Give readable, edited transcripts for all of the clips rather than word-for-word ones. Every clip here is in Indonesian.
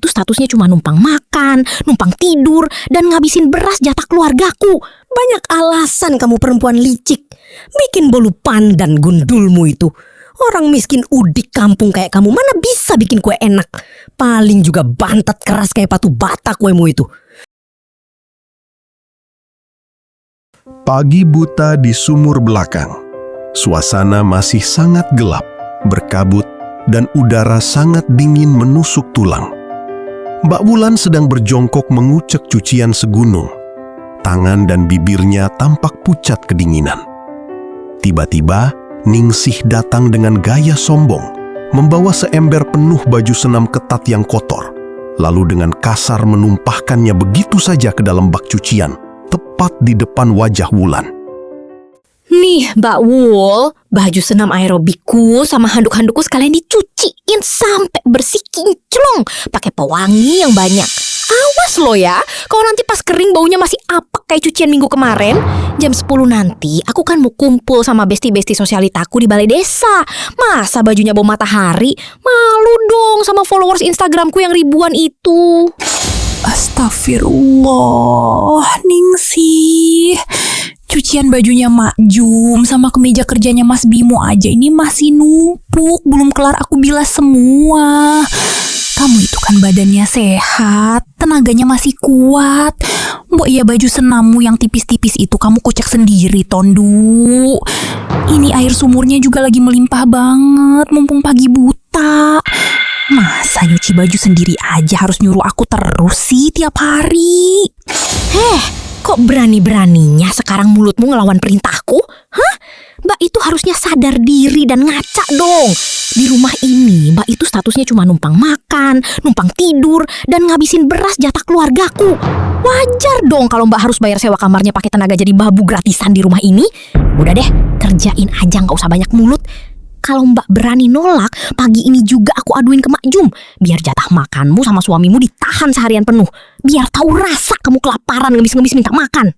itu statusnya cuma numpang makan, numpang tidur, dan ngabisin beras jatah keluargaku. Banyak alasan kamu perempuan licik. Bikin bolu pandan gundulmu itu. Orang miskin udik kampung kayak kamu mana bisa bikin kue enak. Paling juga bantet keras kayak batu bata kuemu itu. Pagi buta di sumur belakang. Suasana masih sangat gelap, berkabut, dan udara sangat dingin menusuk tulang. Mbak Wulan sedang berjongkok mengucek cucian segunung. Tangan dan bibirnya tampak pucat kedinginan. Tiba-tiba, Ningsih datang dengan gaya sombong, membawa seember penuh baju senam ketat yang kotor, lalu dengan kasar menumpahkannya begitu saja ke dalam bak cucian, tepat di depan wajah Wulan. Nih Mbak Wul, baju senam aerobikku sama handuk-handukku sekalian dicuciin sampai bersih kinclong, pakai pewangi yang banyak. Awas lo ya, kalau nanti pas kering baunya masih apek kayak cucian minggu kemarin. Jam 10 nanti aku kan mau kumpul sama besti-besti sosialitaku di balai desa. Masa bajunya bau matahari? Malu dong sama followers Instagramku yang ribuan itu. Astagfirullah, Ningsih. Cucian bajunya Mak Jum sama kemeja kerjanya Mas Bimo aja ini masih numpuk. Belum kelar aku bilas semua. Kamu itu kan badannya sehat, tenaganya masih kuat. Mbok ya baju senammu yang tipis-tipis itu kamu kocek sendiri, Tondu. Ini air sumurnya juga lagi melimpah banget, mumpung pagi buta. Masa nyuci baju sendiri aja harus nyuruh aku terus sih tiap hari? Kok berani-beraninya sekarang mulutmu ngelawan perintahku? Hah? Mbak itu harusnya sadar diri dan ngaca dong. Di rumah ini Mbak itu statusnya cuma numpang makan, numpang tidur, dan ngabisin beras jatah keluargaku. Wajar dong kalau Mbak harus bayar sewa kamarnya pakai tenaga jadi babu gratisan di rumah ini. Udah deh, kerjain aja, gak usah banyak mulut. Kalau Mbak berani nolak, pagi ini juga aku aduin ke Mak Jum. Biar jatah makanmu sama suamimu ditahan seharian penuh. Biar tahu rasa kamu kelaparan ngemis-ngemis minta makan.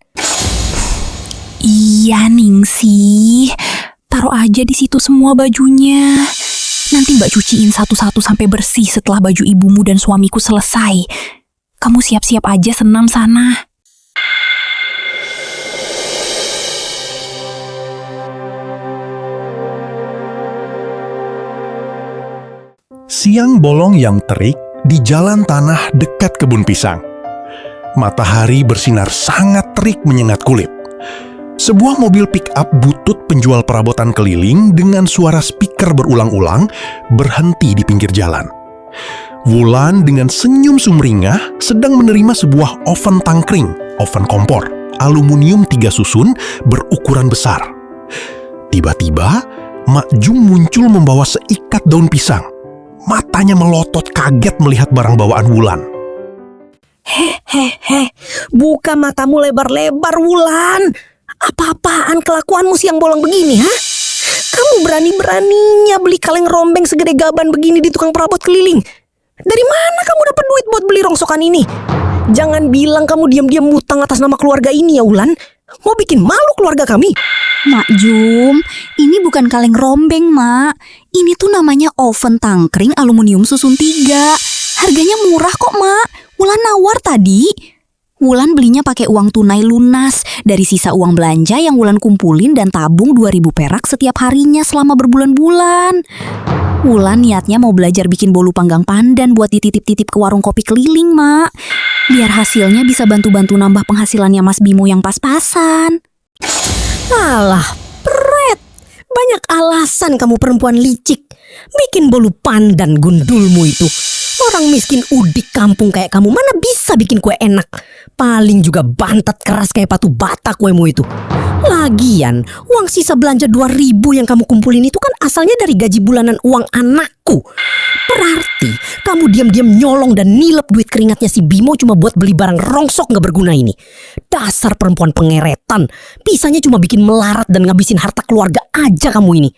Iya Ningsih, taruh aja di situ semua bajunya. Nanti Mbak cuciin satu-satu sampai bersih setelah baju ibumu dan suamiku selesai. Kamu siap-siap aja senam sana. Siang bolong yang terik di jalan tanah dekat kebun pisang. Matahari bersinar sangat terik menyengat kulit. Sebuah mobil pick-up butut penjual perabotan keliling dengan suara speaker berulang-ulang berhenti di pinggir jalan. Wulan dengan senyum sumringah sedang menerima sebuah oven tangkring, oven kompor, aluminium 3 susun berukuran besar. Tiba-tiba, Mak Jum muncul membawa seikat daun pisang. Matanya melotot kaget melihat barang bawaan Wulan. Buka matamu lebar-lebar, Wulan. Apa-apaan kelakuanmu siang bolong begini, ha? Kamu berani-beraninya beli kaleng rombeng segede gaban begini di tukang perabot keliling. Dari mana kamu dapat duit buat beli rongsokan ini? Jangan bilang kamu diam-diam ngutang atas nama keluarga ini ya, Wulan. Mau bikin malu keluarga kami. Mak Jum, ini bukan kaleng rombeng, Mak. Ini tuh namanya oven tangkring aluminium susun 3. Harganya murah kok, Mak. Wulan nawar tadi. Wulan belinya pakai uang tunai lunas dari sisa uang belanja yang Wulan kumpulin dan tabung 2.000 perak setiap harinya selama berbulan-bulan. Wulan niatnya mau belajar bikin bolu panggang pandan buat dititip-titip ke warung kopi keliling, Mak. Biar hasilnya bisa bantu-bantu nambah penghasilannya Mas Bimo yang pas-pasan. Alah, pret. Banyak alasan kamu perempuan licik. Bikin bolu pandan gundulmu itu. Orang miskin udik kampung kayak kamu mana bisa bikin kue enak. Paling juga bantet keras kayak batu bata kuemu itu. Lagian, uang sisa belanja 2.000 yang kamu kumpulin itu kan asalnya dari gaji bulanan uang anakku. Berarti kamu diam-diam nyolong dan nilep duit keringatnya si Bimo cuma buat beli barang rongsok gak berguna ini. Dasar perempuan pengeretan. Bisanya cuma bikin melarat dan ngabisin harta keluarga aja kamu ini.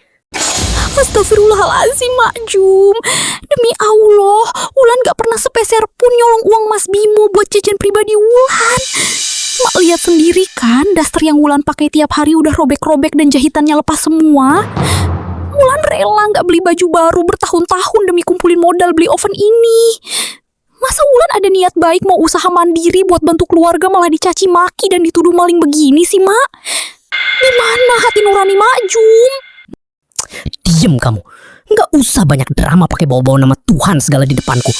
Astagfirullahaladzim, Mak Jum. Demi Allah, Wulan gak pernah sepeser pun nyolong uang Mas Bimo buat jajan pribadi Wulan. Mak lihat sendiri kan, daster yang Wulan pakai tiap hari udah robek-robek dan jahitannya lepas semua. Wulan rela gak beli baju baru bertahun-tahun demi kumpulin modal beli oven ini. Masa Wulan ada niat baik mau usaha mandiri buat bantu keluarga malah dicaci maki dan dituduh maling begini sih, Mak? Di mana hati nurani Mak Jum? Diem kamu. Nggak usah banyak drama pakai bawa-bawa nama Tuhan segala di depanku.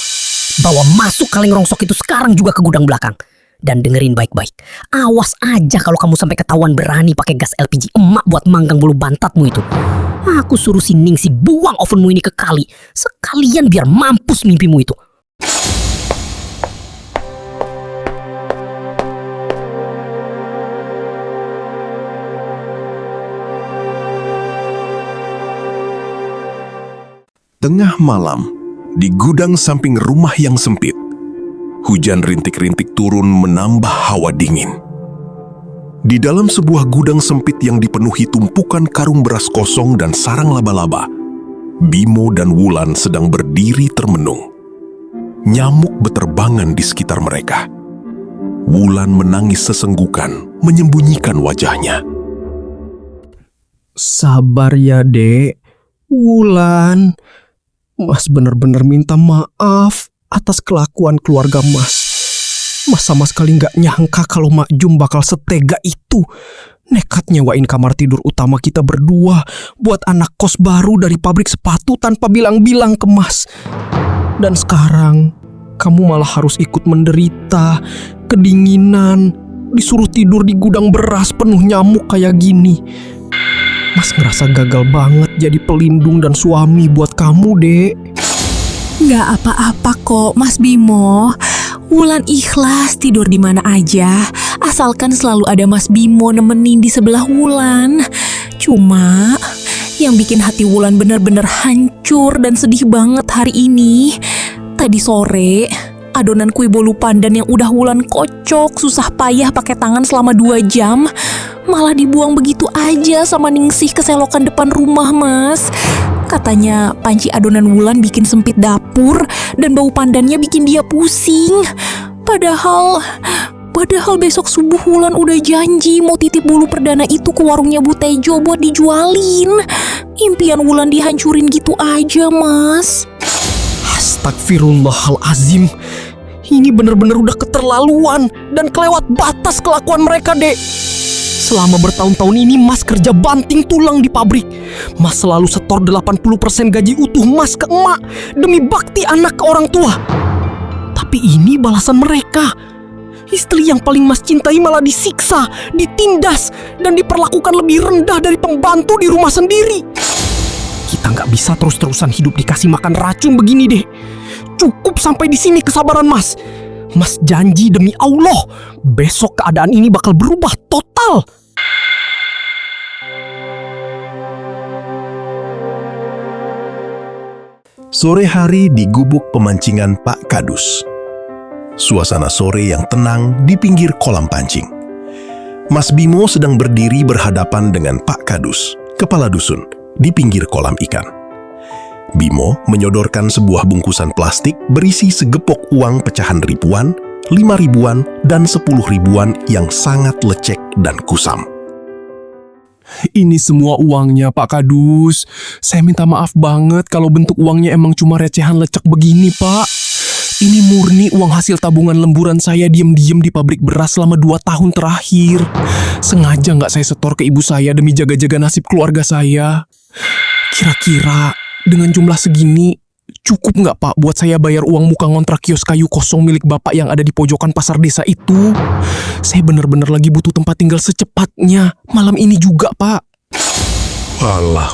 Bawa masuk kaleng rongsok itu sekarang juga ke gudang belakang. Dan dengerin baik-baik. Awas aja kalau kamu sampai ketahuan berani pakai gas LPG emak buat manggang bulu bantatmu itu. Aku suruh si Ningsi buang ovenmu ini ke kali. Sekalian biar mampus mimpimu itu. Tengah malam, di gudang samping rumah yang sempit, hujan rintik-rintik turun menambah hawa dingin. Di dalam sebuah gudang sempit yang dipenuhi tumpukan karung beras kosong dan sarang laba-laba, Bimo dan Wulan sedang berdiri termenung. Nyamuk beterbangan di sekitar mereka. Wulan menangis sesenggukan, menyembunyikan wajahnya. Sabar ya, Dek. Wulan, Mas bener-bener minta maaf atas kelakuan keluarga Mas. Mas sama sekali nggak nyangka kalau Mak Jum bakal setega itu. Nekat nyewain kamar tidur utama kita berdua buat anak kos baru dari pabrik sepatu tanpa bilang-bilang ke Mas. Dan sekarang kamu malah harus ikut menderita, kedinginan, disuruh tidur di gudang beras penuh nyamuk kayak gini. Mas ngerasa gagal banget jadi pelindung dan suami buat kamu, Dek. Nggak apa-apa kok, Mas Bimo. Wulan ikhlas tidur di mana aja, asalkan selalu ada Mas Bimo nemenin di sebelah Wulan. Cuma yang bikin hati Wulan bener-bener hancur dan sedih banget hari ini. Tadi sore, adonan kue bolu pandan yang udah Wulan kocok susah payah pakai tangan selama 2 jam malah dibuang begitu aja sama Ningsih ke selokan depan rumah, Mas. Katanya panci adonan Wulan bikin sempit dapur dan bau pandannya bikin dia pusing. Padahal besok subuh Wulan udah janji mau titip bulu perdana itu ke warungnya Bu Tejo buat dijualin. Impian Wulan dihancurin gitu aja, Mas. Astagfirullahalazim. Ini bener-bener udah keterlaluan dan kelewat batas kelakuan mereka, Dek. Selama bertahun-tahun ini Mas kerja banting tulang di pabrik. Mas selalu setor 80% gaji utuh Mas ke emak demi bakti anak ke orang tua. Tapi ini balasan mereka. Istri yang paling Mas cintai malah disiksa, ditindas, dan diperlakukan lebih rendah dari pembantu di rumah sendiri. Kita nggak bisa terus-terusan hidup dikasih makan racun begini, deh. Cukup sampai di sini kesabaran Mas. Mas janji demi Allah, besok keadaan ini bakal berubah total. Sore hari di gubuk pemancingan Pak Kadus. Suasana sore yang tenang di pinggir kolam pancing. Mas Bimo sedang berdiri berhadapan dengan Pak Kadus, kepala dusun, di pinggir kolam ikan. Bimo menyodorkan sebuah bungkusan plastik berisi segepok uang pecahan ribuan, 5 ribuan, dan 10 ribuan yang sangat lecek dan kusam. Ini semua uangnya, Pak Kadus. Saya minta maaf banget kalau bentuk uangnya emang cuma recehan lecek begini, Pak. Ini murni uang hasil tabungan lemburan saya diem-diem di pabrik beras selama 2 tahun terakhir. Sengaja nggak saya setor ke ibu saya demi jaga-jaga nasib keluarga saya. Kira-kira dengan jumlah segini, cukup nggak, Pak, buat saya bayar uang muka ngontrak kios kayu kosong milik Bapak yang ada di pojokan pasar desa itu? Saya benar-benar lagi butuh tempat tinggal secepatnya, malam ini juga, Pak.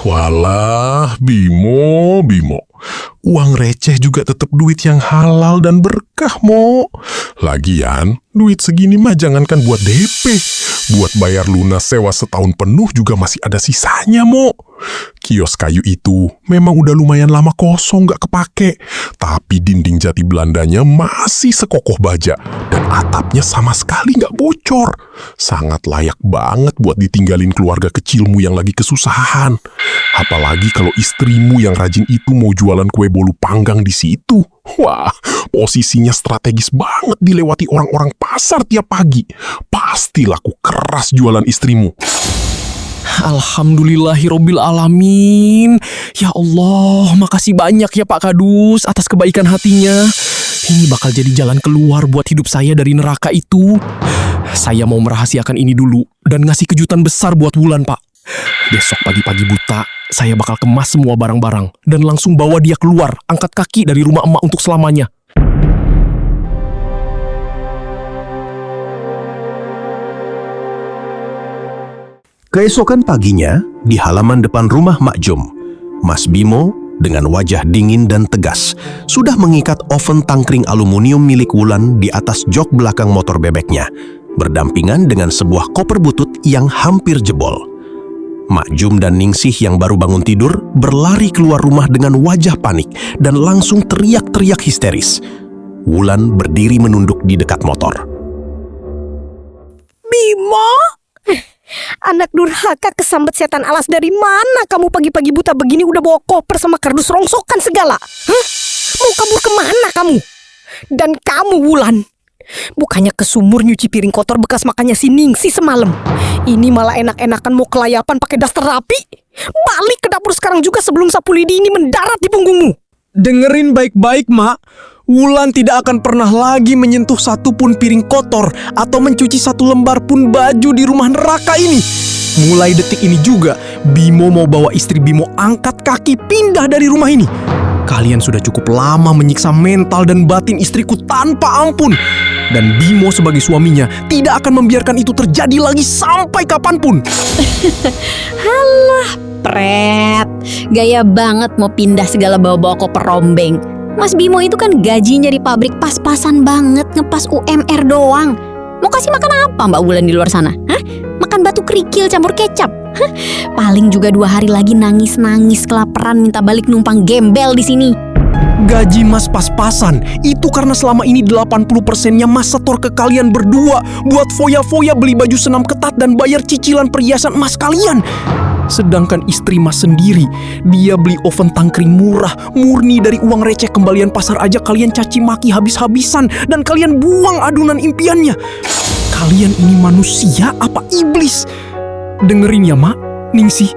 Walah, Bimo. Uang receh juga tetap duit yang halal dan berkah, Mo. Lagian, duit segini mah jangankan buat DP. Buat bayar lunas sewa setahun penuh juga masih ada sisanya, Mo. Kios kayu itu memang udah lumayan lama kosong gak kepake. Tapi dinding jati Belandanya masih sekokoh baja. Dan atapnya sama sekali gak bocor. Sangat layak banget buat ditinggalin keluarga kecilmu yang lagi kesusahan. Apalagi kalau istrimu yang rajin itu mau jualan kue bolu panggang di situ. Wah, posisinya strategis banget dilewati orang-orang pasar tiap pagi. Pasti laku keras jualan istrimu. Alhamdulillahirobbil alamin. Ya Allah, makasih banyak ya Pak Kadus atas kebaikan hatinya. Ini bakal jadi jalan keluar buat hidup saya dari neraka itu. Saya mau merahasiakan ini dulu dan ngasih kejutan besar buat Wulan, Pak. Besok pagi-pagi buta, saya bakal kemas semua barang-barang dan langsung bawa dia keluar, angkat kaki dari rumah emak untuk selamanya. Keesokan paginya, di halaman depan rumah Mak Jum, Mas Bimo dengan wajah dingin dan tegas sudah mengikat oven tangkring aluminium milik Wulan di atas jok belakang motor bebeknya, berdampingan dengan sebuah koper butut yang hampir jebol. Mak Jum dan Ningsih yang baru bangun tidur berlari keluar rumah dengan wajah panik dan langsung teriak-teriak histeris. Wulan berdiri menunduk di dekat motor. Bimo? Anak durhaka kesambet setan alas, dari mana kamu pagi-pagi buta begini udah bawa koper sama kardus rongsokan segala? Hah? Mau kabur kemana kamu? Dan kamu Wulan, bukannya ke sumur nyuci piring kotor bekas makannya si Ningsih semalam, ini malah enak-enakan mau kelayapan pakai daster rapi? Balik ke dapur sekarang juga sebelum sapu lidi ini mendarat di punggungmu. Dengerin baik-baik, Mak. Wulan tidak akan pernah lagi menyentuh satupun piring kotor atau mencuci satu lembar pun baju di rumah neraka ini. Mulai detik ini juga, Bimo mau bawa istri Bimo angkat kaki pindah dari rumah ini. Kalian sudah cukup lama menyiksa mental dan batin istriku tanpa ampun. Dan Bimo sebagai suaminya tidak akan membiarkan itu terjadi lagi sampai kapanpun. Halah, Pret. Gaya banget mau pindah segala bawa-bawa koper rombeng. Mas Bimo itu kan gajinya di pabrik pas-pasan banget, ngepas UMR doang. Mau kasih makan apa Mbak Wulan di luar sana? Hah? Makan batu kerikil campur kecap? Hah? Paling juga 2 hari lagi nangis-nangis kelaparan minta balik numpang gembel di sini. Gaji Mas pas-pasan itu karena selama ini 80%-nya Mas setor ke kalian berdua buat foya-foya beli baju senam ketat dan bayar cicilan perhiasan Mas kalian. Sedangkan istri Mas sendiri, dia beli oven tangkring murah, murni dari uang receh kembalian pasar aja kalian caci maki habis-habisan dan kalian buang adunan impiannya. Kalian ini manusia apa iblis? Dengerin ya Mak, Ningsih,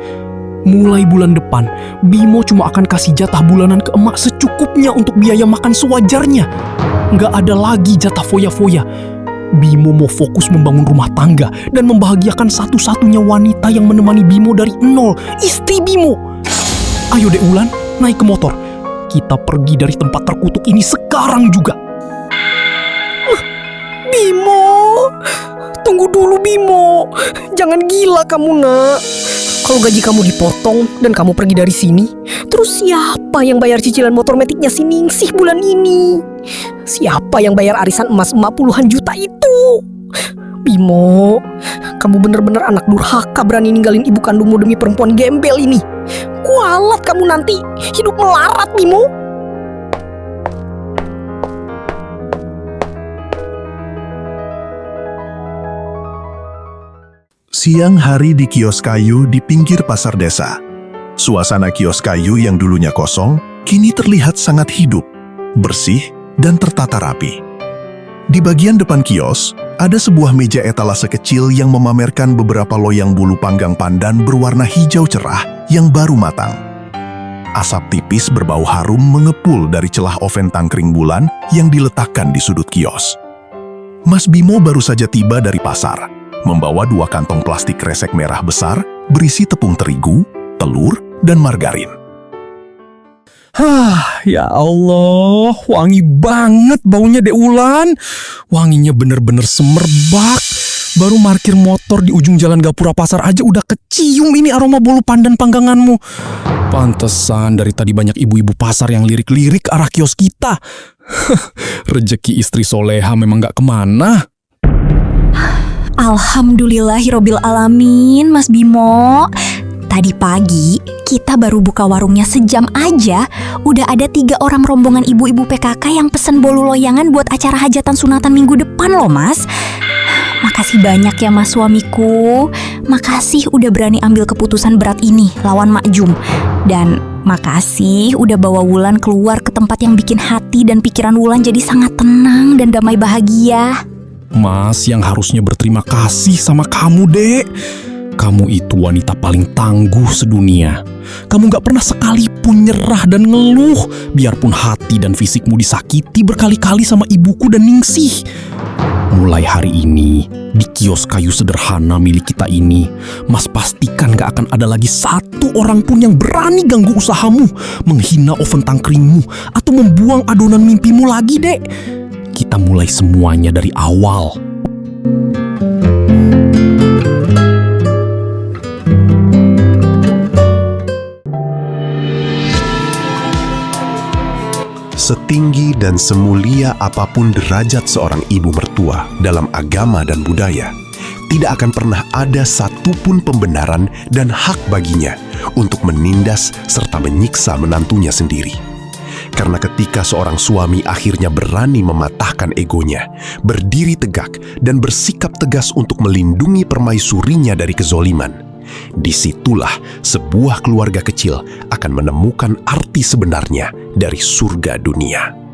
mulai bulan depan, Bimo cuma akan kasih jatah bulanan ke emak secukupnya untuk biaya makan sewajarnya. Nggak ada lagi jatah foya-foya. Bimo mau fokus membangun rumah tangga dan membahagiakan satu-satunya wanita yang menemani Bimo dari nol, istri Bimo. Ayo Dek Wulan, naik ke motor. Kita pergi dari tempat terkutuk ini sekarang juga. Bimo, tunggu dulu Bimo. Jangan gila kamu nak. Kalau gaji kamu dipotong dan kamu pergi dari sini, terus siapa yang bayar cicilan motor metiknya si Ningsih bulan ini? Siapa yang bayar arisan emas-emak puluhan juta itu? Bimo, kamu bener-bener anak durhaka berani ninggalin ibu kandungmu demi perempuan gembel ini. Kualat kamu nanti hidup melarat, Bimo. Siang hari di kios kayu di pinggir pasar desa. Suasana kios kayu yang dulunya kosong, kini terlihat sangat hidup, bersih, dan tertata rapi. Di bagian depan kios, ada sebuah meja etalase kecil yang memamerkan beberapa loyang bulu panggang pandan berwarna hijau cerah yang baru matang. Asap tipis berbau harum mengepul dari celah oven tangkring bulan yang diletakkan di sudut kios. Mas Bimo baru saja tiba dari pasar, membawa 2 kantong plastik kresek merah besar berisi tepung terigu, telur, dan margarin. Ya Allah, wangi banget baunya Dek Wulan. Wanginya bener-bener semerbak. Baru parkir motor di ujung jalan Gapura Pasar aja udah kecium ini aroma bolu pandan pangganganmu. Pantesan dari tadi banyak ibu-ibu pasar yang lirik-lirik ke arah kios kita. Rezeki istri soleha memang gak kemana. Alhamdulillahirobbil alamin, Mas Bimo. Tadi pagi kita baru buka warungnya sejam aja, udah ada 3 orang rombongan ibu-ibu PKK yang pesen bolu loyangan buat acara hajatan sunatan minggu depan loh Mas. Makasih banyak ya Mas suamiku. Makasih udah berani ambil keputusan berat ini lawan Mak Jum. Dan makasih udah bawa Wulan keluar ke tempat yang bikin hati dan pikiran Wulan jadi sangat tenang dan damai bahagia. Mas yang harusnya berterima kasih sama kamu, Dek. Kamu itu wanita paling tangguh sedunia. Kamu gak pernah sekalipun nyerah dan ngeluh, biarpun hati dan fisikmu disakiti berkali-kali sama ibuku dan Ningsih. Mulai hari ini, di kios kayu sederhana milik kita ini, Mas pastikan gak akan ada lagi satu orang pun yang berani ganggu usahamu, menghina oven tangkringmu, atau membuang adonan mimpimu lagi, Dek. Kita mulai semuanya dari awal. Setinggi dan semulia apapun derajat seorang ibu mertua dalam agama dan budaya, tidak akan pernah ada satupun pembenaran dan hak baginya untuk menindas serta menyiksa menantunya sendiri. Karena ketika seorang suami akhirnya berani mematahkan egonya, berdiri tegak dan bersikap tegas untuk melindungi permaisurinya dari kezoliman, disitulah sebuah keluarga kecil akan menemukan arti sebenarnya dari surga dunia.